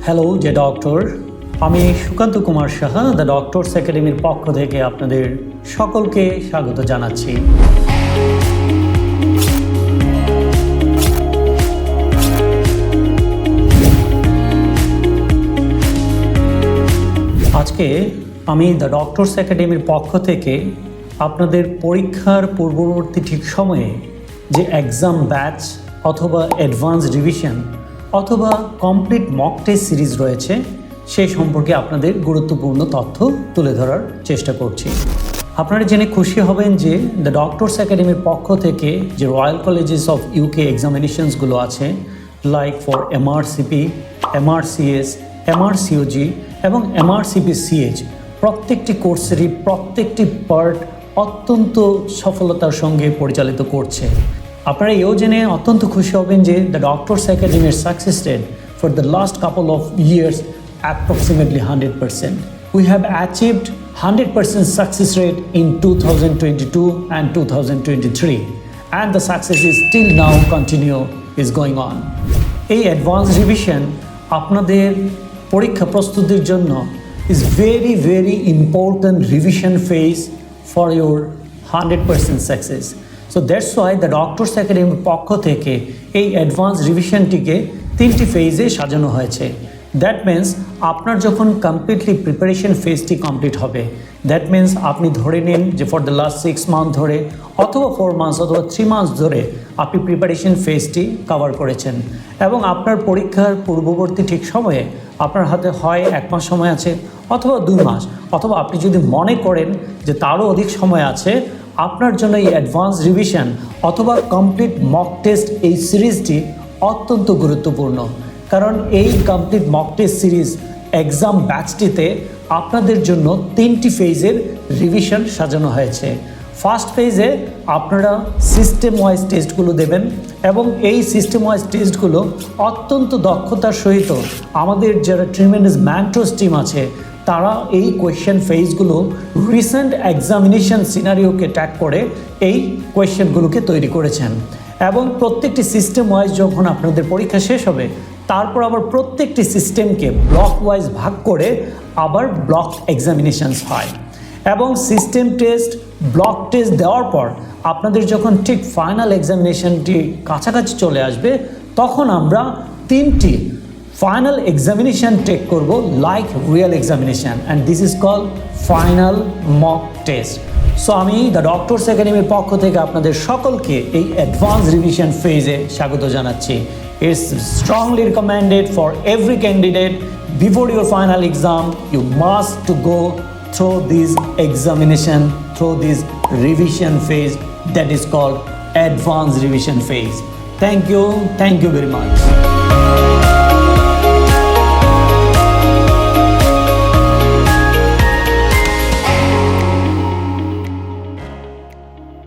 Hello যে doctor, আমি Sukanta Kumar Saha the doctors একাডেমির পক্ষ থেকে আপনাদের সকলকে স্বাগত জানাচ্ছি। আজকে আমি দ্য ডক্টরস একাডেমির পক্ষ থেকে আপনাদের পরীক্ষার পূর্ববর্তী ঠিক সময়ে যে এক্সাম ব্যাচ অথবা অ্যাডভান্স রিভিশন অথবা কমপ্লিট মক টেস্ট সিরিজ রয়েছে সেই সম্পর্কে আপনাদের গুরুত্বপূর্ণ তথ্য তুলে ধরার চেষ্টা করছি। আপনারা জেনে খুশি হবেন যে দ্য ডক্টরস একাডেমির পক্ষ থেকে যে রয়্যাল কলেজেস অফ ইউকে এক্সামিনেশনসগুলো আছে, like for MRCP, MRCS, MRCOG এবং এমআরসিপি-সিএইচ, প্রত্যেকটি কোর্সেরই প্রত্যেকটি পার্ট অত্যন্ত সফলতার সঙ্গে পরিচালিত করছে। আপনারা এও জেনে অত্যন্ত খুশি হবেন যে দ্য ডক্টরস একাডেমির success rate for the last couple of years approximately 100%. We have achieved 100% success rate in 2022 and 2023, and the success is still now is going on. এই অ্যাডভান্স রিভিশন আপনাদের পরীক্ষা প্রস্তুতির জন্য is very important revision phase for your 100% success. So that's why the Doctors Academy পক্ষ থেকে এই advance রিভিশনটিকে 3টি ফেজে সাজানো হয়েছে। দ্যাট মিন্স আপনার যখন কমপ্লিটলি প্রিপারেশন ফেজটি কমপ্লিট হবে, দ্যাট মিন্স আপনি ধরে নিন যে ফর দ্য লাস্ট 6 মান্থ ধরে অথবা 4 মান্থস অথবা 3 মান্থস ধরে আপনি প্রিপারেশন ফেজটি কভার করেছেন এবং আপনার পরীক্ষার পূর্ববর্তী ঠিক সময়ে আপনার হাতে হয় 1 মাস সময় আছে অথবা 2 মাস, অথবা আপনি যদি মনে করেন যে তারও অধিক সময় আছে, আপনার জন্য এই অ্যাডভান্স রিভিশন অথবা কমপ্লিট মক টেস্ট এই সিরিজটি অত্যন্ত গুরুত্বপূর্ণ। কারণ এই complete mock test series exam ব্যাচটিতে আপনাদের জন্য 3টি ফেজের রিভিশন সাজানো হয়েছে। ফার্স্ট ফেজে আপনারা সিস্টেম ওয়াইজ টেস্টগুলো দেবেন এবং এই সিস্টেম ওয়াইজ টেস্টগুলো অত্যন্ত দক্ষতার সহিত আমাদের যারা ট্রিমেন্ডাস ম্যান্ট্রোস টিম আছে তারা এই কোয়েশ্চেন ফেজগুলো রিসেন্ট এক্সামিনেশন সিনারিওকে ট্যাগ করে এই কোয়েশ্চেনগুলোকে তৈরি করেছেন এবং প্রত্যেকটি সিস্টেম ওয়াইজ যখন আপনাদের পরীক্ষা শেষ হবে তারপর আবার প্রত্যেকটি সিস্টেমকে ব্লক ওয়াইজ ভাগ করে আবার ব্লক এক্সামিনেশনস হয় এবং সিস্টেম টেস্ট, ব্লক টেস্ট দেওয়ার পর আপনাদের যখন ঠিক ফাইনাল এক্সামিনেশনটি কাছাকাছি চলে আসবে তখন আমরা 3টি ফাইনাল এক্সামিনেশন টেক করব like real examination, and this is called final mock test. So আমি দ্য ডক্টরস একাডেমির পক্ষ থেকে আপনাদের সকলকে এই অ্যাডভান্স রিভিশন ফেজে স্বাগত জানাচ্ছি। It's strongly recommended for every candidate before your final exam. You must to go through this examination, through this revision phase that is called advanced revision phase. Thank you very much.